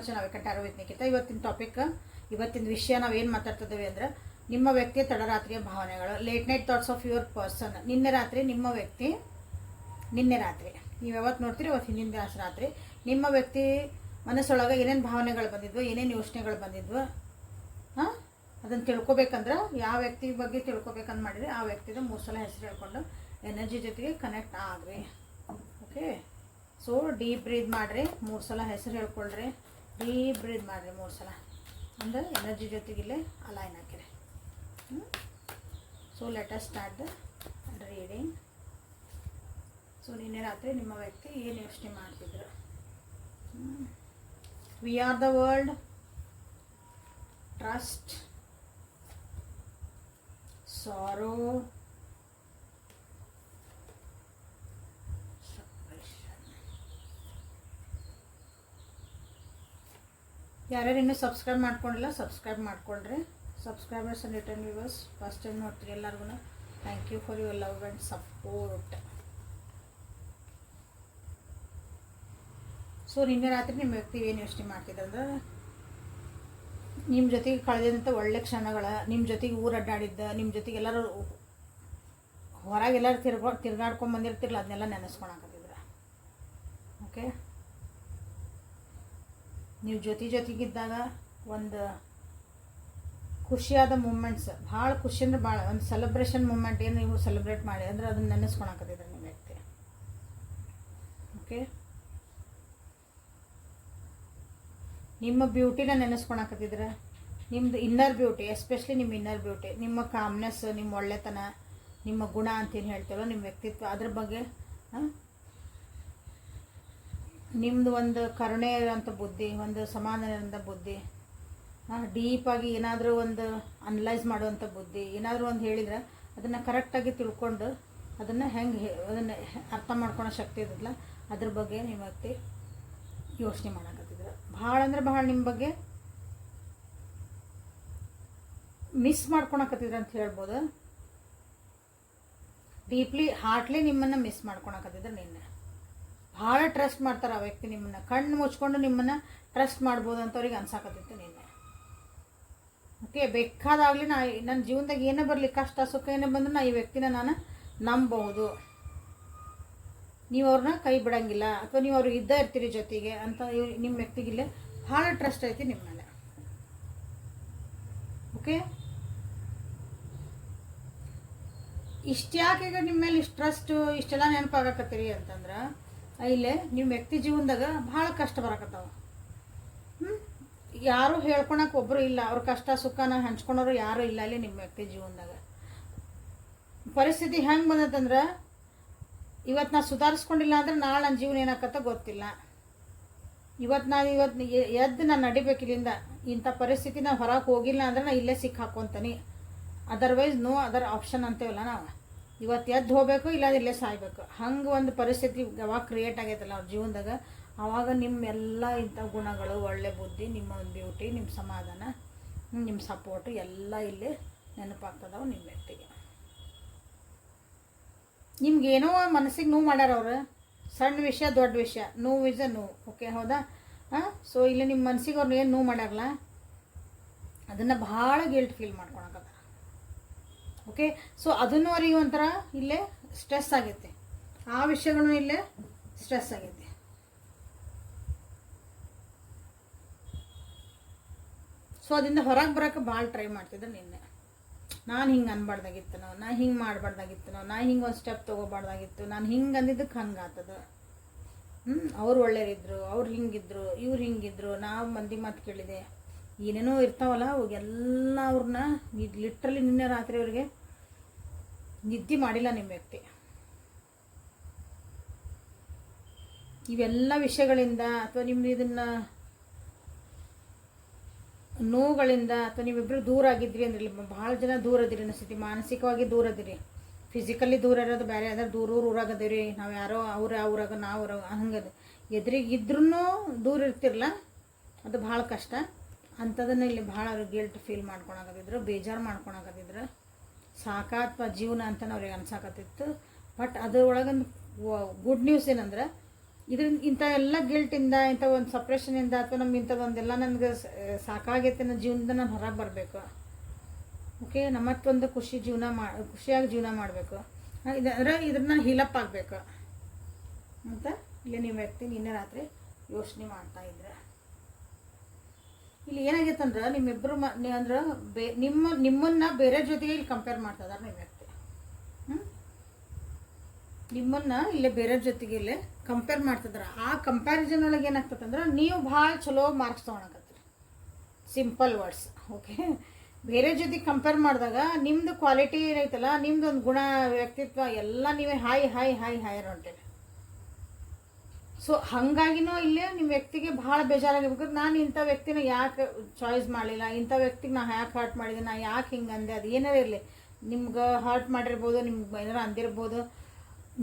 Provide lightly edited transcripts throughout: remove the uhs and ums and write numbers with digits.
Much Navika tarot with Nikhita. ಇವತ್ತಿನ ವಿಷಯ ನಾವೇನು ಮಾತಾಡ್ತಿದ್ದೇವೆ ಅಂದರೆ ನಿಮ್ಮ ವ್ಯಕ್ತಿಯ ತಡರಾತ್ರಿಯ ಭಾವನೆಗಳು, late night thoughts of your person. ನಿನ್ನೆ ರಾತ್ರಿ ನಿಮ್ಮ ವ್ಯಕ್ತಿ, ನೀವು ಯಾವತ್ತು ನೋಡ್ತೀರಿ ಅವತ್ತು ಹಿಂದಿನ ರಾತ್ರಿ ನಿಮ್ಮ ವ್ಯಕ್ತಿ ಮನಸ್ಸೊಳಗೆ ಏನೇನು ಭಾವನೆಗಳು ಬಂದಿದ್ವು, ಏನೇನು ಯೋಚನೆಗಳು ಬಂದಿದ್ವು, ಅದನ್ನು ತಿಳ್ಕೊಬೇಕಂದ್ರೆ ಯಾವ ವ್ಯಕ್ತಿ ಬಗ್ಗೆ ತಿಳ್ಕೊಬೇಕಂತ ಮಾಡಿರಿ ಆ ವ್ಯಕ್ತಿದ 3 ಸಲ ಹೆಸರು ಹೇಳ್ಕೊಂಡು ಎನರ್ಜಿ ಜೊತೆಗೆ ಕನೆಕ್ಟ್ ಆಗ್ರಿ. ಓಕೆ, ಸೊ ಡೀಪ್ ಬ್ರೀದ್ ಮಾಡಿರಿ, 3 ಸಲ ಹೆಸರು ಹೇಳ್ಕೊಳ್ರಿ, ಡೀಪ್ ಬ್ರೀದ್ ಮಾಡಿರಿ 3 ಸಲ, ಅಂದರೆ ಎನರ್ಜಿ ಜೊತೆಗಿಲ್ಲೇ ಅಲೈನ್ ಹಾಕಿರಿ. So let us start the reading. So ನಿನ್ನೆ ರಾತ್ರಿ ನಿಮ್ಮ ವ್ಯಕ್ತಿ ಏನು ಯೋಚನೆ ಮಾಡ್ತಿದ್ರು? We are the world, trust, sorrow, ಯಾರ್ಯಾರು ಇನ್ನೂ ಸಬ್ಸ್ಕ್ರೈಬ್ ಮಾಡ್ಕೊಂಡಿಲ್ಲ ಸಬ್ಸ್ಕ್ರೈಬ್ ಮಾಡ್ಕೊಳ್ರಿ. Subscribers and return viewers first time ನೋಡ್ತೀರಿ ಎಲ್ಲರಿಗೂ thank you for your love and support. So ನಿನ್ನೆ ರಾತ್ರಿ ನಿಮ್ಮ ವ್ಯಕ್ತಿ ಏನು ಯೋಚನೆ ಮಾಡ್ತಿದ್ದೆ ಅಂದ್ರೆ ನಿಮ್ಮ ಜೊತೆಗೆ ಕಳೆದಂಥ ಒಳ್ಳೆ ಕ್ಷಣಗಳ, ನಿಮ್ಮ ಜೊತೆಗೆ ಊರು ಅಡ್ಡಾಡಿದ್ದ, ನಿಮ್ಮ ಜೊತೆಗೆ ಎಲ್ಲರೂ ಹೊರಗೆಲ್ಲರೂ ತಿರ್ಗಾಡ್ಕೊಂಡು ಬಂದಿರ್ತಿರಲ್ಲ ಅದನ್ನೆಲ್ಲ ನೆನೆಸ್ಕೊಳಕತ್ತಿದ್ರ. ಓಕೆ, ನೀವು ಜೊತೆಗಿದ್ದಾಗ ಒಂದು ಖುಷಿಯಾದ ಮೂಮೆಂಟ್ಸ್, ಭಾಳ ಖುಷಿ ಅಂದ್ರೆ ಭಾಳ ಒಂದು ಸೆಲೆಬ್ರೇಷನ್ ಮೂಮೆಂಟ್ ಏನು ನೀವು ಸೆಲೆಬ್ರೇಟ್ ಮಾಡಿ ಅಂದರೆ ಅದನ್ನು ನೆನೆಸ್ಕೊಳಕತ್ತಿದ್ರೆ ನಿಮ್ಮ ವ್ಯಕ್ತಿ. ಓಕೆ, ನಿಮ್ಮ ಬ್ಯೂಟಿನ ನೆನೆಸ್ಕೊಳಕತ್ತಿದ್ರೆ, ನಿಮ್ಮದು ಇನ್ನರ್ ಬ್ಯೂಟಿ, ಎಸ್ಪೆಷಲಿ ನಿಮ್ಮ ಇನ್ನರ್ ಬ್ಯೂಟಿ, ನಿಮ್ಮ ಕಾಮ್ನೆಸ್, ನಿಮ್ಮ ಒಳ್ಳೆತನ, ನಿಮ್ಮ ಗುಣ ಅಂತೇನು ಹೇಳ್ತೀವೋ ನಿಮ್ಮ ವ್ಯಕ್ತಿತ್ವ, ಅದ್ರ ಬಗ್ಗೆ ನಿಮ್ಮದು ಒಂದು ಕರುಣೆ ಇರೋಂಥ ಬುದ್ಧಿ, ಒಂದು ಸಮಾಧಾನ ಇರೋಂಥ ಬುದ್ಧಿ, ಡೀಪಾಗಿ ಏನಾದರೂ ಒಂದು ಅನಲೈಸ್ ಮಾಡುವಂಥ ಬುದ್ಧಿ, ಏನಾದರೂ ಒಂದು ಹೇಳಿದ್ರೆ ಅದನ್ನು ಕರೆಕ್ಟಾಗಿ ತಿಳ್ಕೊಂಡು ಅದನ್ನು ಅದನ್ನು ಅರ್ಥ ಮಾಡ್ಕೊಳೋ ಶಕ್ತಿ ಇರೋದಿಲ್ಲ, ಅದ್ರ ಬಗ್ಗೆ ನಿಮ್ಮ ವ್ಯಕ್ತಿ ಯೋಚನೆ ಮಾಡಕತ್ತಿದ್ರು. ಭಾಳ ಅಂದ್ರೆ ಭಾಳ ನಿಮ್ಮ ಬಗ್ಗೆ ಮಿಸ್ ಮಾಡ್ಕೊಳಕತ್ತಿದ್ರು ಅಂತ ಹೇಳ್ಬೋದು. ಡೀಪ್ಲಿ ಹಾರ್ಟ್ಲಿ ನಿಮ್ಮನ್ನು ಮಿಸ್ ಮಾಡ್ಕೊಳಕತ್ತಿದ್ರು. ನಿನ್ನೆ ಭಾಳ ಟ್ರಸ್ಟ್ ಮಾಡ್ತಾರೆ ಆ ವ್ಯಕ್ತಿ ನಿಮ್ಮನ್ನು, ಕಣ್ಣು ಮುಚ್ಕೊಂಡು ನಿಮ್ಮನ್ನು ಟ್ರಸ್ಟ್ ಮಾಡ್ಬೋದು ಅಂತ ಅವ್ರಿಗೆ ಅನ್ಸಾಕತ್ತಿತ್ತು ನಿನ್ನೆ. ಓಕೆ, ಬೇಕಾದಾಗಲಿ ನನ್ನ ಜೀವನದಾಗ ಏನೇ ಬರಲಿ, ಕಷ್ಟ ಸುಖ ಏನೇ ಬಂದರೂ ಈ ವ್ಯಕ್ತಿನ ನಾನು ನಂಬಬಹುದು, ನೀವು ಅವ್ರನ್ನ ಕೈ ಬಿಡಂಗಿಲ್ಲ, ಅಥವಾ ನೀವು ಅವ್ರಿಗೆ ಇದ್ದೇ ಇರ್ತೀರಿ ಜೊತೆಗೆ ಅಂತ ನಿಮ್ಮ ವ್ಯಕ್ತಿಗಿಲ್ಲೇ ಭಾಳ ಟ್ರಸ್ಟ್ ಐತಿ ನಿಮ್ಮ ಮೇಲೆ. ಓಕೆ, ಇಷ್ಟ್ಯಾಕೆ ಈಗ ನಿಮ್ಮ ಮೇಲೆ ಇಷ್ಟು ಟ್ರಸ್ಟು ಇಷ್ಟೆಲ್ಲ ನೆನಪಾಗಕತ್ತೀರಿ ಅಂತಂದ್ರೆ ಇಲ್ಲೇ ನಿಮ್ಮ ವ್ಯಕ್ತಿ ಜೀವನದಾಗ ಭಾಳ ಕಷ್ಟ ಬರಕತ್ತಾವ. ಯಾರೂ ಹೇಳ್ಕೊಳಕ್ಕೆ ಒಬ್ಬರು ಇಲ್ಲ, ಅವ್ರ ಕಷ್ಟ ಸುಖನ ಹಂಚ್ಕೊಳೋರು ಯಾರೂ ಇಲ್ಲ ಅಲ್ಲಿ ನಿಮ್ಮ ವ್ಯಕ್ತಿ ಜೀವನದಾಗ. ಪರಿಸ್ಥಿತಿ ಹೆಂಗೆ ಬಂದತ್ತಂದ್ರೆ ಇವತ್ತು ನಾನು ಸುಧಾರಿಸ್ಕೊಂಡಿಲ್ಲ ಅಂದ್ರೆ ನಾಳೆ ನನ್ನ ಜೀವನ ಏನಾಕತ್ತ ಗೊತ್ತಿಲ್ಲ. ಇವತ್ತು ಎದ್ದು ನಾನು ನಡಿಬೇಕಿಲ್ಲಿಂದ, ಇಂಥ ಪರಿಸ್ಥಿತಿ ನಾನು ಹೊರಗೆ ಹೋಗಿಲ್ಲ ಅಂದ್ರೆ ನಾನು ಇಲ್ಲೇ ಸಿಕ್ಕಿ ಹಾಕ್ಕೊಂತೀನಿ, ಅದರ್ವೈಸ್ ನೋ ಅದರ್ ಆಪ್ಷನ್ ಅಂತೇವಲ್ಲ ನಾವು. ಇವತ್ತು ಎದ್ದು ಹೋಗಬೇಕು, ಇಲ್ಲ ಇಲ್ಲೇ ಸಾಯ್ಬೇಕು, ಹಂಗೆ ಒಂದು ಪರಿಸ್ಥಿತಿ ಯಾವಾಗ ಕ್ರಿಯೇಟ್ ಆಗೈತಲ್ಲ ಅವ್ರ ಜೀವನದಾಗ, ಆವಾಗ ನಿಮ್ಮೆಲ್ಲ ಇಂಥ ಗುಣಗಳು, ಒಳ್ಳೆ ಬುದ್ಧಿ, ನಿಮ್ಮ ಒಂದು ಬ್ಯೂಟಿ, ನಿಮ್ಮ ಸಮಾಧಾನ, ನಿಮ್ಮ ಸಪೋರ್ಟು ಎಲ್ಲ ಇಲ್ಲಿ ನೆನಪಾಗ್ತದವು ನಿಮ್ಮ ವ್ಯಕ್ತಿಗೆ. ನಿಮ್ಗೇನೋ ಮನಸ್ಸಿಗೆ ನೋವು ಮಾಡ್ಯಾರ ಅವರು, ಸಣ್ಣ ವಿಷಯ ದೊಡ್ಡ ವಿಷಯ, ನೋವು ಇಸ್ ಅ ನೋವು. ಓಕೆ, ಹೌದಾ? ಸೊ ಇಲ್ಲಿ ನಿಮ್ಮ ಮನಸ್ಸಿಗೆ ಅವ್ರನ್ನ ಏನು ನೋವು ಮಾಡ್ಯಾರಲ್ಲ ಅದನ್ನು ಭಾಳ ಗಿಲ್ಟ್ ಫೀಲ್ ಮಾಡ್ಕೊಳಕತ್ತಾರ. ಓಕೆ, ಸೊ ಅದನ್ನು ಅವ್ರಿಗೆ ಒಂಥರ ಇಲ್ಲೇ ಸ್ಟ್ರೆಸ್ ಆಗೈತೆ, ಆ ವಿಷಯಗಳು ಇಲ್ಲೇ ಸ್ಟ್ರೆಸ್ ಆಗೈತೆ. ಸೊ ಅದರಿಂದ ಹೊರಗೆ ಬರೋಕ್ಕೆ ಭಾಳ ಟ್ರೈ ಮಾಡ್ತಿದ್ದೆ ನಿನ್ನೆ. ನಾನು ಹಿಂಗೆ ಅನ್ಬಾರ್ದಾಗಿತ್ತನೋ, ನಾನು ಹಿಂಗೆ ಮಾಡಬಾರ್ದಾಗಿತ್ತನೋ, ನಾನು ಹಿಂಗೆ ಒಂದು ಸ್ಟೆಪ್ ತೊಗೋಬಾರ್ದಾಗಿತ್ತು, ನಾನು ಹಿಂಗೆ ಅಂದಿದ್ದಕ್ಕೆ ಹಂಗೆ ಆಗ್ತದ. ಅವ್ರು ಒಳ್ಳೆಯರಿದ್ರು, ಅವ್ರು ಹಿಂಗಿದ್ರು, ಇವ್ರು ಹಿಂಗಿದ್ರು, ನಾವು ಮಂದಿ ಮಾತು ಕೇಳಿದೆ, ಏನೇನೋ ಇರ್ತಾವಲ್ಲ ಅವಾಗೆಲ್ಲ ಅವ್ರನ್ನ ಲಿಟ್ರಲಿ ನಿನ್ನೆ ರಾತ್ರಿ ಅವ್ರಿಗೆ ನಿದ್ದೆ ಮಾಡಿಲ್ಲ ನಿಮ್ಮ ವ್ಯಕ್ತಿ. ಇವೆಲ್ಲ ವಿಷಯಗಳಿಂದ ಅಥವಾ ನಿಮ್ದು ಇದನ್ನು ನೋವುಗಳಿಂದ ಅಥವಾ ನೀವಿಬ್ಬರು ದೂರ ಆಗಿದ್ರಿ ಅಂದ್ರೆ, ಭಾಳ ಜನ ದೂರ ಅದಿರಿ ಅನಿಸ್ತೈತಿ, ಮಾನಸಿಕವಾಗಿ ದೂರ ಅದಿರಿ. ಫಿಸಿಕಲಿ ದೂರ ಇರೋದು ಬೇರೆ, ಅಂದ್ರೆ ಊರಾಗದಿರಿ, ನಾವು ಯಾರೋ ಊರಾಗ ನಾವು ಹಂಗದು ಎದುರಿಗಿದ್ರೂ ದೂರ ಇರ್ತಿರಲ್ಲ, ಅದು ಭಾಳ ಕಷ್ಟ. ಅಂಥದನ್ನು ಇಲ್ಲಿ ಭಾಳ ಅವ್ರು ಗಿಲ್ಟ್ ಫೀಲ್ ಮಾಡ್ಕೊಳಕತ್ತಿದ್ರು, ಬೇಜಾರು ಮಾಡ್ಕೊಳಕತ್ತಿದ್ರು. ಸಾಕಾತ್ವ ಜೀವನ ಅಂತ ಅವ್ರಿಗೆ ಅನ್ಸಾಕತ್ತಿತ್ತು. ಬಟ್ ಅದರೊಳಗೊಂದು ಗುಡ್ ನ್ಯೂಸ್ ಏನಂದ್ರೆ ಇದರಿಂದ ಇಂಥ ಎಲ್ಲ ಗಿಲ್ಟಿಂದ ಇಂಥ ಒಂದು ಸಪ್ರೆಷನಿಂದ ಅಥವಾ ನಮ್ಗೆ ಇಂಥದ್ದೊಂದೆಲ್ಲ ನನಗೆ ಸಾಕಾಗೈತೆ ಅನ್ನೋ ಜೀವನದಿಂದ ನಾನು ಹೊರಗೆ ಬರಬೇಕು. ಓಕೆ, ನಮ್ಮತ್ತೊಂದು ಖುಷಿಯಾಗಿ ಜೀವನ ಮಾಡಬೇಕು. ಅಂದರೆ ಇದನ್ನ ಹೀಲಪ್ ಆಗಬೇಕು ಅಂತ ಇಲ್ಲಿ ನಿಮ್ಮ ವ್ಯಕ್ತಿ ನಿನ್ನೆ ರಾತ್ರಿ ಯೋಚನೆ ಮಾಡ್ತಾಯಿದ್ರೆ. ಇಲ್ಲಿ ಏನಾಗೈತೆ ಅಂದ್ರೆ ನಿಮ್ಮಿಬ್ಬರು ಅಂದ್ರೆ ನಿಮ್ಮನ್ನು ಬೇರೆ ಜೊತೆಗೆ ಇಲ್ಲಿ ಕಂಪೇರ್ ಮಾಡ್ತಿದ್ದಾರೆ ನಿಮ್ಮ ವ್ಯಕ್ತಿ. ನಿಮ್ಮನ್ನು ಇಲ್ಲೇ ಬೇರೆ ಜೊತೆಗೆ ಇಲ್ಲೇ ಕಂಪೇರ್ ಮಾಡ್ತಿದ್ದಾರೆ. ಆ ಕಂಪ್ಯಾರಿಸನ್ ಒಳಗೆ ಏನಾಗ್ತದೆ ಅಂದ್ರೆ ನೀವು ಭಾಳ ಚಲೋ ಮಾರ್ಕ್ಸ್ ತೊಗೊಳಕತ್ತೀರಿ. Simple words. ಓಕೆ, ಬೇರೆ ಜೊತೆಗೆ ಕಂಪೇರ್ ಮಾಡಿದಾಗ ನಿಮ್ಮದು ಕ್ವಾಲಿಟಿ ಏನೈತಲ್ಲ, ನಿಮ್ದು ಒಂದು ಗುಣ, ವ್ಯಕ್ತಿತ್ವ ಎಲ್ಲ ನೀವೇ ಹೈಯರ್ ಹೊಂಟೇವೆ. ಸೊ ಹಾಗಾಗಿನೂ ಇಲ್ಲೇ ನಿಮ್ಮ ವ್ಯಕ್ತಿಗೆ ಭಾಳ ಬೇಜಾರಾಗಿರ್ಬೇಕು. ನಾನು ಇಂಥ ವ್ಯಕ್ತಿನ ಯಾಕೆ ಚಾಯ್ಸ್ ಮಾಡಲಿಲ್ಲ, ಇಂಥ ವ್ಯಕ್ತಿಗೆ ನಾ ಯಾಕೆ ಹರ್ಟ್ ಮಾಡಿದೆ, ನಾ ಯಾಕೆ ಹಿಂಗೆ ಅಂದೆ, ಅದು ಏನಾರ ಇರಲಿ, ನಿಮ್ಗೆ ಹರ್ಟ್ ಮಾಡಿರ್ಬೋದು, ನಿಮ್ಗೆ ಏನಾರು ಅಂದಿರ್ಬೋದು,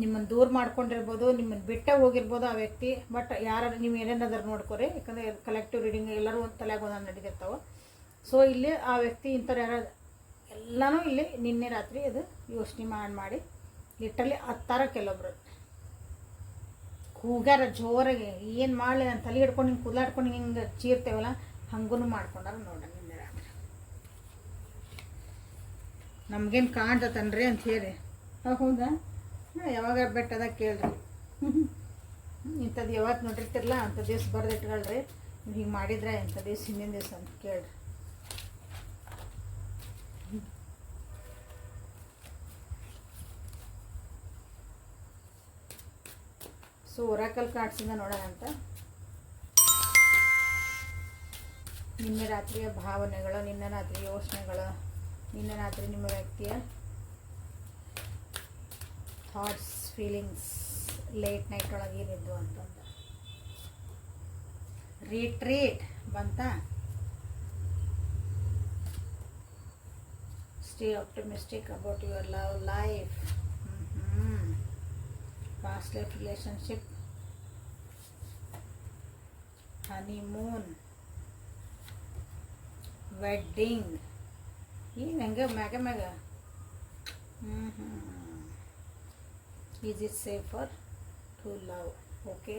ನಿಮ್ಮನ್ನು ದೂರ ಮಾಡ್ಕೊಂಡಿರ್ಬೋದು, ನಿಮ್ಮನ್ನು ಬಿಟ್ಟೆ ಹೋಗಿರ್ಬೋದು ಆ ವ್ಯಕ್ತಿ. ಬಟ್ ಯಾರು ನೀವು ಏನೇನಾದ್ರು ನೋಡ್ಕೊರಿ, ಯಾಕಂದರೆ ಕಲೆಕ್ಟಿವ್ ರೀಡಿಂಗ್ ಎಲ್ಲರೂ ಒಂದು ತಲೆಯಾಗ ಒಂದೊಂದು ನಡೀತಿರ್ತಾವೆ. ಸೊ ಇಲ್ಲಿ ಆ ವ್ಯಕ್ತಿ ಇಂಥವ್ರು ಯಾರು ಎಲ್ಲನೂ ಇಲ್ಲಿ ನಿನ್ನೆ ರಾತ್ರಿ ಅದು ಯೋಚನೆ ಮಾಡಿ ಲಿಟ್ರಲಿ ಹತ್ತಾರ ಕೆಲವೊಬ್ರು ಕೂಗ್ಯಾರ ಜೋರಾಗಿ. ಏನು ಮಾಡಲಿ, ನಾನು ತಲೆ ಹಿಡ್ಕೊಂಡು ಹಿಂಗೆ ಕುದ್ಲಾಡ್ಕೊಂಡು ಹಿಂಗೆ ಚೀರ್ತೇವಲ್ಲ, ಹಂಗೂ ಮಾಡ್ಕೊಂಡಾರ ನೋಡ ನಿನ್ನೆ ರಾತ್ರಿ. ನಮ್ಗೇನು ಕಾಣ್ತತನ್ರಿ ಅಂತ ಹೇಳಿ. ಹೌದಾ, ಯಾವಾಗ ಬೆಟ್ಟದ ಕೇಳ್ರಿ. ಇಂಥದ್ದು ಯಾವತ್ತು ನೋಡಿರ್ತಿರಲ್ಲ ಅಂಥ ದಿವ್ಸ ಬರೆದಿಟ್ಕೊಳ್ರಿ, ನೀವು ಹಿಂಗೆ ಮಾಡಿದ್ರೆ ಇಂಥ ದಿವ್ಸ ಹಿಂದಿನ ದಿವ್ಸ ಅಂತ ಕೇಳ್ರಿ. ಸೊ ಒರಾಕಲ್ ಕಾರ್ಡ್ಸಿಂದ ನೋಡೋಣ ಅಂತ. ನಿನ್ನೆ ರಾತ್ರಿಯ ಭಾವನೆಗಳು, ನಿನ್ನೆ ರಾತ್ರಿಯ ಯೋಚನೆಗಳು, ನಿನ್ನೆ ರಾತ್ರಿ ನಿಮ್ಮ ವ್ಯಕ್ತಿಯ ಥಾಟ್ಸ್, ಫೀಲಿಂಗ್ಸ್ ಲೇಟ್ ನೈಟ್ ಒಳಗೆ ಏನಿದ್ದು ಅಂತಂದು. ರಿಟ್ರೀಟ್ ಬಂತ. Stay optimistic about your love life. past life relationship, honeymoon, wedding. ಏನು ಹೆಂಗೆ ಮ್ಯಾಗ is it safer to love. Okay,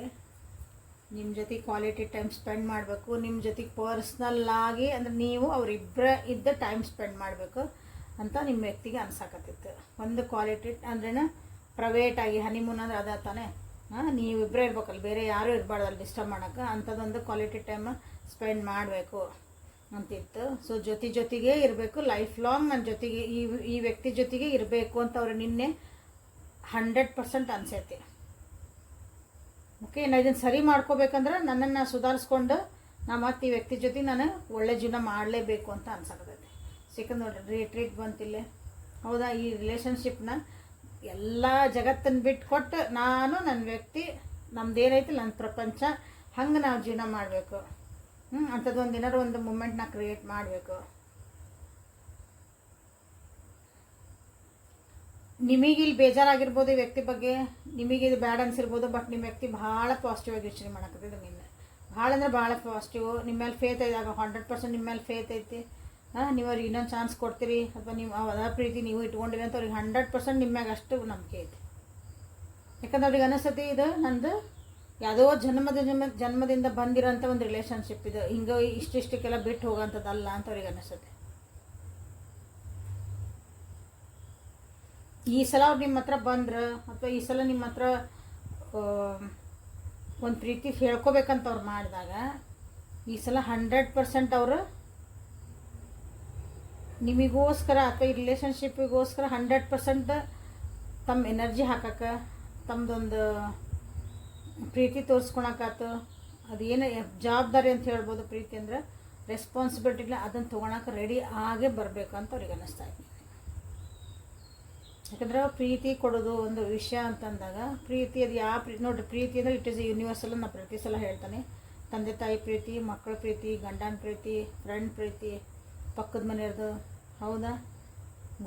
ನಿಮ್ಮ ಜೊತೆ ಕ್ವಾಲಿಟಿ ಟೈಮ್ ಸ್ಪೆಂಡ್ ಮಾಡಬೇಕು. ನಿಮ್ಮ ಜೊತೆಗೆ ಪರ್ಸ್ನಲ್ಲಾಗಿ ಅಂದರೆ ನೀವು ಅವರಿಬ್ಬರ ಇದ್ದ ಟೈಮ್ ಸ್ಪೆಂಡ್ ಮಾಡಬೇಕು ಅಂತ ನಿಮ್ಮ ವ್ಯಕ್ತಿಗೆ ಅನ್ಸಾಕತ್ತಿತ್ತು. ಒಂದು ಕ್ವಾಲಿಟಿ ಅಂದ್ರೇನ ಪ್ರೈವೇಟಾಗಿ ಹನಿಮೂನ್ ಅಂದ್ರೆ ಅದ ತಾನೇ. ನೀವಿಬ್ಬರೇ ಇರ್ಬೇಕಲ್ಲ, ಬೇರೆ ಯಾರೂ ಇರಬಾರ್ದಲ್ಲ ಡಿಸ್ಟರ್ಬ್ ಮಾಡೋಕ್ಕೆ. ಅಂಥದ್ದೊಂದು ಕ್ವಾಲಿಟಿ ಟೈಮ್ ಸ್ಪೆಂಡ್ ಮಾಡಬೇಕು ಅಂತಿತ್ತು. ಸೊ ಜೊತೆಗೆ ಇರಬೇಕು, ಲೈಫ್ ಲಾಂಗ್ ನನ್ನ ಜೊತೆಗೆ ಈ ವ್ಯಕ್ತಿ ಜೊತೆಗೆ ಇರಬೇಕು ಅಂತ ಅವ್ರು ನಿನ್ನೆ 100% ಅನ್ಸೈತಿ. ಓಕೆ, ನಾನು ಇದನ್ನು ಸರಿ ಮಾಡ್ಕೋಬೇಕಂದ್ರೆ ನನ್ನನ್ನು ಸುಧಾರಿಸ್ಕೊಂಡು ಮತ್ತು ಈ ವ್ಯಕ್ತಿ ಜೊತೆ ನಾನು ಒಳ್ಳೆ ಜೀವನ ಮಾಡಲೇಬೇಕು ಅಂತ ಅನ್ಸಕತ್ತೈತಿ. ಯಾಕಂದ್ರೆ ನೋಡ್ರಿ, ರಿಟ್ರೀಟ್ ಬಂತಿಲ್ಲೇ. ಹೌದಾ, ಈ ರಿಲೇಷನ್ಶಿಪ್ನ ಎಲ್ಲ ಜಗತ್ತನ್ನು ಬಿಟ್ಟು ಕೊಟ್ಟು ನಾನು ನನ್ನ ವ್ಯಕ್ತಿ ನಮ್ದೇನೈತಿ ನನ್ನ ಪ್ರಪಂಚ ಹಂಗೆ ನಾವು ಜೀವನ ಮಾಡಬೇಕು. ಅಂಥದ್ದೊಂದು ಏನಾರು ಒಂದು ಮೂಮೆಂಟ್ನ ಕ್ರಿಯೇಟ್ ಮಾಡಬೇಕು. ನಿಮಗಿಲ್ಲಿ ಬೇಜಾರಾಗಿರ್ಬೋದು ಈ ವ್ಯಕ್ತಿ ಬಗ್ಗೆ, ನಿಮಗೆ ಇದು ಬ್ಯಾಡ್ ಅನ್ಸಿರ್ಬೋದು. ಬಟ್ ನಿಮ್ಮ ವ್ಯಕ್ತಿ ಭಾಳ ಪಾಸಿಟಿವ್ ಆಗಿ ಯೋಚನೆ ಮಾಡಕತ್ತಿದ್ದು ನಿನ್ನೆ. ಭಾಳ ಅಂದರೆ ಭಾಳ ಪಾಸಿಟಿವ್. ನಿಮ್ಮ ಮೇಲೆ ಫೇತ್ ಐದಾಗ 100% ನಿಮ್ಮ ಮೇಲೆ ಫೇತ್ ಐತಿ. ನೀವು ಅವ್ರಿಗೆ ಇನ್ನೊಂದು ಚಾನ್ಸ್ ಕೊಡ್ತೀರಿ, ಅಥವಾ ನೀವು ಅದ ಪ್ರೀತಿ ನೀವು ಇಟ್ಕೊಂಡಿರಿ ಅಂತ ಅವ್ರಿಗೆ 100% ನಿಮ್ಮ ಮ್ಯಾಗ ಅಷ್ಟು ನಂಬಿಕೆ ಐತಿ. ಯಾಕಂದ್ರೆ ಅವ್ರಿಗೆ ಅನಿಸ್ತತಿ ಇದು ನಂದು ಯಾವುದೋ ಜನ್ಮದಿಂದ ಬಂದಿರೋಂಥ ಒಂದು ರಿಲೇಷನ್ಶಿಪ್, ಇದು ಹಿಂಗೆ ಇಷ್ಟಿಷ್ಟಕ್ಕೆಲ್ಲ ಬಿಟ್ಟು ಹೋಗೋಂಥದ್ದಲ್ಲ ಅಂತ ಅವ್ರಿಗೆ ಅನಿಸ್ತತಿ. ಈ ಸಲ ಅವ್ರು ನಿಮ್ಮ ಹತ್ರ ಬಂದ್ರೆ, ಅಥವಾ ಈ ಸಲ ನಿಮ್ಮ ಹತ್ರ ಒಂದು ಪ್ರೀತಿ ಹೇಳ್ಕೊಬೇಕಂತ ಅವ್ರು ಮಾಡಿದಾಗ, ಈ ಸಲ 100% ಅವರು ನಿಮಗೋಸ್ಕರ ಅಥವಾ ಈ ರಿಲೇಷನ್ಶಿಪ್ಪಿಗೋಸ್ಕರ 100% ತಮ್ಮ ಎನರ್ಜಿ ಹಾಕಕ್ಕೆ, ತಮ್ಮದೊಂದು ಪ್ರೀತಿ ತೋರಿಸ್ಕೊಳಕಾತು. ಅದೇನು ಜವಾಬ್ದಾರಿ ಅಂತ ಹೇಳ್ಬೋದು. ಪ್ರೀತಿ ಅಂದರೆ ರೆಸ್ಪಾನ್ಸಿಬಿಲಿಟಿಲ್ಲ, ಅದನ್ನು ತೊಗೊಳಕ್ಕೆ ರೆಡಿ ಆಗೇ ಬರಬೇಕು ಅಂತ ಅವ್ರಿಗೆ ಅನ್ನಿಸ್ತಾ ಇದೆ. ಯಾಕಂದ್ರೆ ಪ್ರೀತಿ ಕೊಡೋದು ಒಂದು ವಿಷಯ ಅಂತಂದಾಗ, ಪ್ರೀತಿ ಅದು ಯಾವ ಪ್ರೀತಿ ನೋಡಿರಿ, ಪ್ರೀತಿ ಅಂದರೆ ಇಟ್ ಈಸ್ ಯೂನಿವರ್ಸಲ್. ನಾನು ಪ್ರತಿ ಸಲ ಹೇಳ್ತಾನೆ, ತಂದೆ ತಾಯಿ ಪ್ರೀತಿ, ಮಕ್ಕಳ ಪ್ರೀತಿ, ಗಂಡನ ಪ್ರೀತಿ, ಫ್ರೆಂಡ್ ಪ್ರೀತಿ, ಪಕ್ಕದ ಮನೆಯವ್ರದ್ದು, ಹೌದಾ,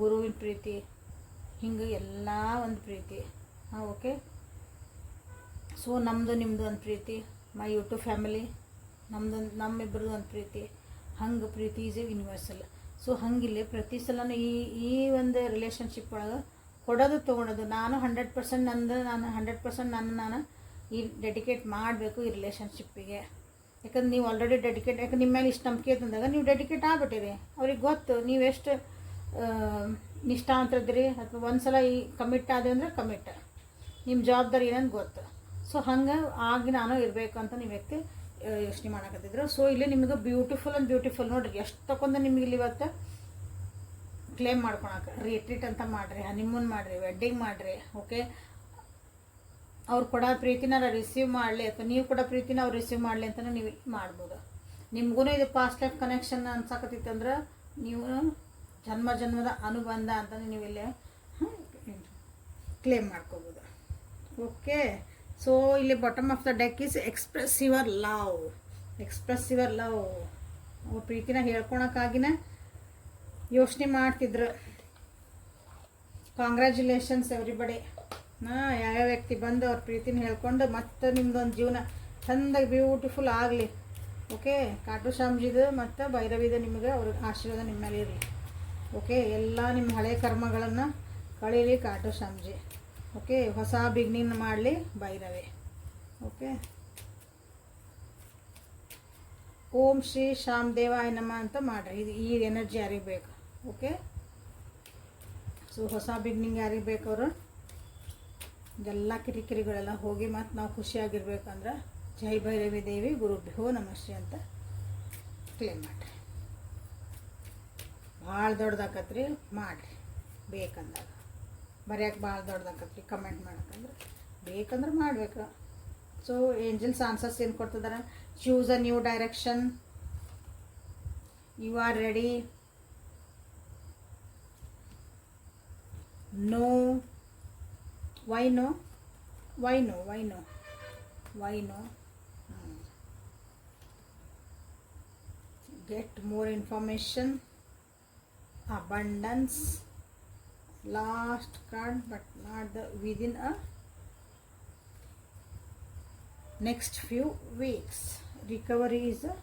ಗುರುವಿನ ಪ್ರೀತಿ, ಹಿಂಗೆ ಎಲ್ಲ ಒಂದು ಪ್ರೀತಿ. ಓಕೆ, ಸೊ ನಮ್ಮದು ನಿಮ್ಮದು ಒಂದು ಪ್ರೀತಿ, ಮೈ ಯೂಟ್ಯೂಬ್ ಫ್ಯಾಮಿಲಿ ನಮ್ಮಿಬ್ಬರದು ಒಂದು ಪ್ರೀತಿ. ಹಂಗೆ ಪ್ರೀತಿ ಈಸ್ ಯೂನಿವರ್ಸಲ್. ಸೊ ಹಂಗಿಲ್ಲೇ ಪ್ರತಿ ಸಲನೂ ಈ ಒಂದು ರಿಲೇಷನ್ಶಿಪ್ ಒಳಗೆ ಕೊಡೋದು ತೊಗೊಳೋದು, ನಾನು 100% ನಾನು 100% ನಾನು ಈ ಡೆಡಿಕೇಟ್ ಮಾಡಬೇಕು ಈ ರಿಲೇಷನ್ಶಿಪ್ಪಿಗೆ. ಯಾಕಂದ್ರೆ ನೀವು ಆಲ್ರೆಡಿ ಡೆಡಿಕೇಟ್, ಯಾಕಂದ್ರೆ ನಿಮ್ಮ ಮೇಲೆ ಇಷ್ಟು ನಂಬಿಕೆ ತಂದಾಗ ನೀವು ಡೆಡಿಕೇಟ್ ಆಗ್ಬಿಟ್ಟಿರಿ. ಅವ್ರಿಗೆ ಗೊತ್ತು ನೀವು ಎಷ್ಟು ನಿಷ್ಠಾವಂತರಿದ್ದೀರಿ, ಅಥವಾ ಒಂದು ಸಲ ಈ ಕಮಿಟ್ ಆದ ಅಂದರೆ ಕಮಿಟ್, ನಿಮ್ಮ ಜವಾಬ್ದಾರಿ ಏನಂತ ಗೊತ್ತು. ಸೊ ಹಂಗೆ ಆಗಿ ನಾನು ಇರಬೇಕು ಅಂತ ನೀವು ವ್ಯಕ್ತಿ ಯೋಚನೆ ಮಾಡಕತ್ತಿದ್ರು. ಸೊ ಇಲ್ಲಿ ನಿಮಗೆ ಬ್ಯೂಟಿಫುಲ್ ಆ್ಯಂಡ್ ಬ್ಯೂಟಿಫುಲ್ ನೋಡಿರಿ, ಎಷ್ಟು ತಗೊಂಡು ನಿಮ್ಗೆ ಇಲ್ಲಿ ಇವತ್ತು ಕ್ಲೇಮ್ ಮಾಡ್ಕೊಳಕ್ಕೆ ರಿಟ್ರೀಟ್ ಅಂತ ಮಾಡಿರಿ, ಹನಿಮೂನ್ ಮಾಡಿರಿ, ವೆಡ್ಡಿಂಗ್ ಮಾಡಿರಿ. ಓಕೆ, ಅವ್ರು ಕೊಡೋ ಪ್ರೀತಿನ ರಿಸೀವ್ ಮಾಡಲಿ, ಅಥವಾ ನೀವು ಕೊಡೋ ಪ್ರೀತಿನ ಅವ್ರು ರಿಸೀವ್ ಮಾಡಲಿ ಅಂತಲೇ ನೀವು ಮಾಡ್ಬೋದು. ನಿಮ್ಗೂ ಇದು ಪಾಸ್ಟ್ ಲೈಫ್ ಕನೆಕ್ಷನ್ ಅನ್ಸಕತ್ತಿತ್ತಂದ್ರೆ ನೀವು ಜನ್ಮ ಜನ್ಮದ ಅನುಬಂಧ ಅಂತಲೇ ನೀವು ಇಲ್ಲೇ ಕ್ಲೇಮ್ ಮಾಡ್ಕೋಬೋದು. ಓಕೆ, ಸೊ ಇಲ್ಲಿ bottom of the deck is express your love. Express your love, ಅವ್ರ ಪ್ರೀತಿನ ಹೇಳ್ಕೊಳಕ್ಕಾಗಿನ ಯೋಚನೆ ಮಾಡ್ತಿದ್ರು. Congratulations everybody. ಯಾವ್ಯಾವ ವ್ಯಕ್ತಿ ಬಂದು ಅವ್ರ ಪ್ರೀತಿನ ಹೇಳ್ಕೊಂಡು ಮತ್ತು ನಿಮ್ದೊಂದು ಜೀವನ ಚೆಂದಾಗಿ ಬ್ಯೂಟಿಫುಲ್ ಆಗಲಿ. ಓಕೆ, ಕಾಟು ಶಾಮ್ಜಿದು ಮತ್ತು ಭೈರವಿದು ನಿಮಗೆ ಅವ್ರ ಆಶೀರ್ವಾದ ನಿಮ್ಮ ಮೇಲೆ ಇರಲಿ. ಓಕೆ, ಎಲ್ಲ ನಿಮ್ಮ ಹಳೆ ಕರ್ಮಗಳನ್ನು ಕಳೀಲಿ ಕಾಟು ಶಾಮ್ಜಿ. ಓಕೆ, ಹೊಸ ಬಿಗ್ನಿಂಗ್ ಮಾಡಲಿ ಭೈರವಿ. ಓಕೆ, ಓಂ ಶ್ರೀ ಶ್ಯಾಮ್ ದೇವಾಯ ನಮಃ ಅಂತ ಮಾಡಿರಿ. ಇದು ಈ ಎನರ್ಜಿ ಯಾರಿಗೆ ಬೇಕು. ಓಕೆ, ಸೊ ಹೊಸ ಬಿಗ್ನಿಂಗ್ ಯಾರಿಗೆ ಬೇಕವರು ಎಲ್ಲ ಕಿರಿಕಿರಿಗಳೆಲ್ಲ ಹೋಗಿ ಮತ್ತು ನಾವು ಖುಷಿಯಾಗಿರ್ಬೇಕಂದ್ರೆ ಜೈ ಭೈರವಿ ದೇವಿ ಗುರುಭ್ಯೋ ನಮಸ್ತೆ ಅಂತ ಕ್ಲೇಮ್ ಮಾಡಿರಿ. ಭಾಳ ದೊಡ್ಡದಾಕತ್ರಿ ಮಾಡಿರಿ ಬೇಕಂದಾಗ. ಬರೆಯೋಕೆ ಭಾಳ ದೊಡ್ಡದಾಕತ್ರಿ ಕಮೆಂಟ್ ಮಾಡೋಕ್ಕಂದ್ರೆ ಬೇಕಂದ್ರೆ ಮಾಡಬೇಕು. ಸೊ ಏಂಜಲ್ಸ್ ಆನ್ಸರ್ಸ್ ಏನು ಕೊಡ್ತಿದ್ದಾರೆ? Choose a new direction, you are ready, no, why no, why no, why no, why no, get more information, abundance, last card but not the within a next few weeks, recovery is the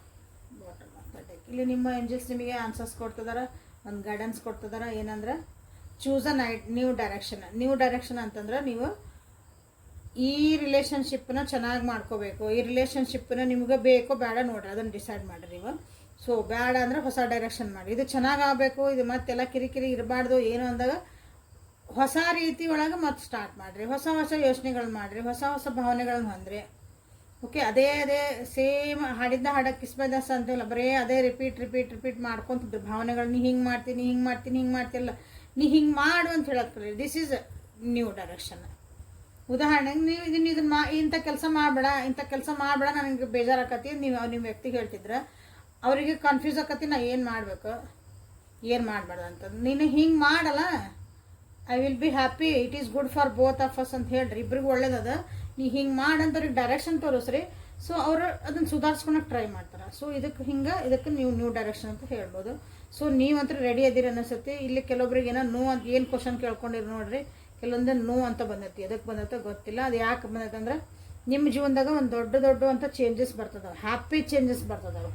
bottom of the deck. ಇಲ್ಲಿ ನಿಮ್ಮ angels ನಿಮಗೆ answers ಕೊಡ್ತಿದ್ದಾರೆ, ಒಂದು guidance ಕೊಡ್ತಿದ್ದಾರೆ. ಏನಂದ್ರೆ choose a new direction. New direction ಅಂತಂದ್ರೆ ನೀವು ಈ ರಿಲೇಷನ್ಶಿಪ್ಪನ್ನ ಚೆನ್ನಾಗಿ ಮಾಡ್ಕೋಬೇಕು. ಈ ರಿಲೇಷನ್ಶಿಪ್ಪನ್ನ ನಿಮ್ಗೆ ಬೇಕೋ ಬೇಡ ನೋಡ್ರಿ, ಅದನ್ನು ಡಿಸೈಡ್ ಮಾಡಿರಿ ನೀವು. ಸೊ ಬೇಡ ಅಂದರೆ ಹೊಸ ಡೈರೆಕ್ಷನ್ ಮಾಡಿ. ಇದು ಚೆನ್ನಾಗಿ ಆಗಬೇಕು, ಇದು ಮತ್ತೆಲ್ಲ ಕಿರಿಕಿರಿ ಇರಬಾರ್ದು ಏನು ಅಂದಾಗ ಹೊಸ ರೀತಿ ಒಳಗೆ ಮತ್ತೆ ಸ್ಟಾರ್ಟ್ ಮಾಡಿರಿ. ಹೊಸ ಹೊಸ ಯೋಚನೆಗಳು ಮಾಡಿರಿ, ಹೊಸ ಹೊಸ ಭಾವನೆಗಳನ್ನ ಹೊಂದ್ರಿ. ಓಕೆ, ಅದೇ ಸೇಮ್ ಹಾಡಿದ್ದ ಹಾಡಕ್ಕೆ ಕಿಸ್ಬದಾಸ ಅಂತೀವಲ್ಲ, ಬರೀ ಅದೇ ರಿಪೀಟ್ ಮಾಡ್ಕೊತಿದ್ರು ಭಾವನೆಗಳು. ನೀ ಹಿಂಗೆ ಮಾಡ್ತೀನಿ, ಹಿಂಗೆ ಮಾಡ್ತೀನಿ, ಹಿಂಗೆ ಮಾಡ್ತಿಲ್ಲ, ನೀ ಹಿಂಗೆ ಮಾಡು ಅಂತ ಹೇಳಕ್ಕೆ. This is new direction. ಉದಾಹರಣೆಗೆ ನೀವು ಇದನ್ನ ಇಂಥ ಕೆಲಸ ಮಾಡಬೇಡ ನನಗೆ ಬೇಜಾರಾಕತಿ ನೀವು ನಿಮ್ಮ ವ್ಯಕ್ತಿಗೆ ಹೇಳ್ತಿದ್ರೆ ಅವರಿಗೆ ಕನ್ಫ್ಯೂಸ್ ಆಕತಿ, ನಾ ಏನು ಮಾಡಬೇಕು ಏನು ಮಾಡಬೇಡ ಅಂತ. ನೀನು ಹಿಂಗೆ ಮಾಡಲ್ಲ, I will be happy, it is good for both of us ಅಂತ ಹೇಳ್ರಿ. ಇಬ್ರಿಗೂ ಒಳ್ಳೇದದ, ನೀ ಹಿಂಗೆ ಮಾಡಂತವ್ರಿಗೆ ಡೈರೆಕ್ಷನ್ ತೋರಿಸ್ರಿ. ಸೊ ಅವರು ಅದನ್ನು ಸುಧಾರಿಸ್ಕೊಳಕ್ಕೆ ಟ್ರೈ ಮಾಡ್ತಾರೆ. ಸೊ ಇದಕ್ಕೆ ನೀವು ನ್ಯೂ ಡೈರೆಕ್ಷನ್ ಅಂತ ಹೇಳ್ಬೋದು. ಸೊ ನೀವಂತೂ ರೆಡಿ ಅದಿರಿ ಅನ್ನಿಸುತ್ತೆ. ಇಲ್ಲಿ ಕೆಲವೊಬ್ರಿಗೆ ಏನೋ ನೋ ಅಂತ ಏನು ಕ್ವಶನ್ ಕೇಳ್ಕೊಂಡಿರಿ ನೋಡ್ರಿ, ಕೆಲವೊಂದು ನೋ ಅಂತ ಬಂದೈತಿ. ಎದಕ್ಕೆ ಬಂದೈತೆ ಗೊತ್ತಿಲ್ಲ, ಅದು ಯಾಕೆ ಬಂದೈತೆ ಅಂದ್ರೆ ನಿಮ್ಮ ಜೀವನದಾಗ ಒಂದು ದೊಡ್ಡ ಅಂತ ಚೇಂಜಸ್ ಬರ್ತದವೆ, ಹ್ಯಾಪಿ ಚೇಂಜಸ್ ಬರ್ತದವೆ.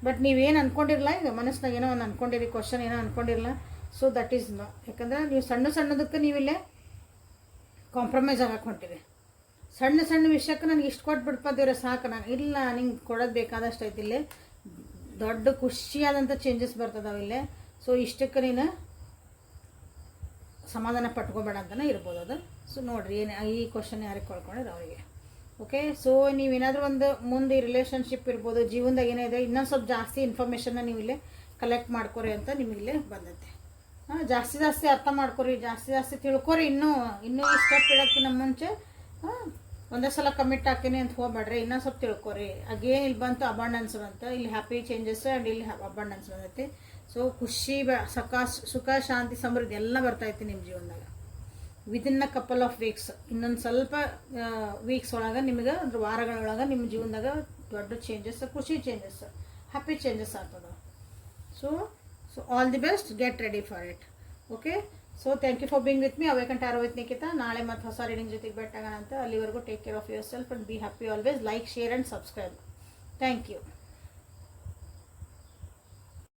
ಬಟ್ ನೀವೇನು ಅಂದ್ಕೊಂಡಿರಲ್ಲ, ಈಗ ಮನಸ್ಸಿನಾಗ ಏನೋ ಒಂದು ಅಂದ್ಕೊಂಡಿರಿ, ಕ್ವಶನ್ ಏನೋ ಅಂದ್ಕೊಂಡಿರಲ್ಲ. So that is no. ಯಾಕಂದ್ರೆ ನೀವು ಸಣ್ಣದಕ್ಕೆ ನೀವಿಲ್ಲೇ ಕಾಂಪ್ರಮೈಸ್ ಆಗಕ್ಕೆ ಹೊಂಟಿರಿ. ಸಣ್ಣ ವಿಷಯಕ್ಕೆ ನನಗೆ ಇಷ್ಟು ಕೊಟ್ಬಿಡ್ಪದಿವ್ರೆ ಸಾಕು, ನಾನು ಇಲ್ಲ ನಿಂಗೆ ಕೊಡೋದು ಬೇಕಾದಷ್ಟು ಐತಿ. ಇಲ್ಲಿ ದೊಡ್ಡ ಖುಷಿಯಾದಂಥ ಚೇಂಜಸ್ ಬರ್ತದವೆ ಇಲ್ಲೇ. ಸೊ ಇಷ್ಟಕ್ಕೆ ನೀನು ಸಮಾಧಾನ ಪಟ್ಕೋಬೇಡ ಅಂತಲೇ ಇರ್ಬೋದು ಅದು. ಸೊ ನೋಡಿರಿ, ಏನು ಈ ಕ್ವಶನ್ ಯಾರಿಗೆ ಕೊಳ್ಕೊಂಡಿದ್ರು ಅವರಿಗೆ. ಓಕೆ, ಸೊ ನೀವೇನಾದರೂ ಒಂದು ಮುಂದೆ ರಿಲೇಷನ್ಶಿಪ್ ಇರ್ಬೋದು, ಜೀವನದಾಗ ಏನಿದೆ ಇನ್ನೊಂದು ಸ್ವಲ್ಪ ಜಾಸ್ತಿ ಇನ್ಫಾರ್ಮೇಷನ್ನ ನೀವು ಇಲ್ಲೇ ಕಲೆಕ್ಟ್ ಮಾಡ್ಕೊರಿ ಅಂತ ನಿಮಗಿಲ್ಲೇ ಬಂದೈತೆ. ಜಾಸ್ತಿ ಅರ್ಥ ಮಾಡ್ಕೊರಿ, ಜಾಸ್ತಿ ತಿಳ್ಕೊರಿ. ಇನ್ನೂ ಈ ಸ್ಟೆಪ್ ಇಡೋಕ್ಕಿಂತ ಮುಂಚೆ ಒಂದೇ ಸಲ ಕಮಿಟ್ ಹಾಕೀನಿ ಅಂತ ಹೋಗ್ಬೇಡ್ರಿ, ಇನ್ನೊಂದು ಸ್ವಲ್ಪ ತಿಳ್ಕೊರಿ. ಅಗೇನ್ ಇಲ್ಲಿ ಬಂತು ಅಬಂಡೆನ್ಸ್ ಬಂತು, ಇಲ್ಲಿ ಹ್ಯಾಪಿ ಚೇಂಜಸ್ ಆ್ಯಂಡ್ ಇಲ್ಲಿ ಅಬಂಡೆನ್ಸ್ ಬಂದೈತಿ. ಸೊ ಖುಷಿ, ಸುಖ, ಶಾಂತಿ, ಸಮೃದ್ಧಿ ಎಲ್ಲ ಬರ್ತೈತಿ ನಿಮ್ಮ ಜೀವನದಾಗ within a couple of weeks. ಇನ್ನೊಂದು ಸ್ವಲ್ಪ ವೀಕ್ಸ್ ಒಳಗೆ ನಿಮಗೆ ಅಂದ್ರೆ ವಾರಗಳೊಳಗೆ ನಿಮ್ಮ ಜೀವನದಾಗ ದೊಡ್ಡ ಚೇಂಜಸ್, ಖುಷಿ ಚೇಂಜಸ್, ಹ್ಯಾಪಿ ಚೇಂಜಸ್ ಆಗ್ತದೆ. So all the best, get ready for it. Okay, so thank you for being with me. Awaken tarot with Nikhita. ನಾಳೆ ಮತ್ತು ಹೊಸ ರೀಡಿಂಗ್ ಜೊತೆಗೆ ಭೇಟಿಯಾಗೋಣ ಅಂತ. ಅಲ್ಲಿವರೆಗೂ take care of yourself and be happy always. Like, share and subscribe. Thank you.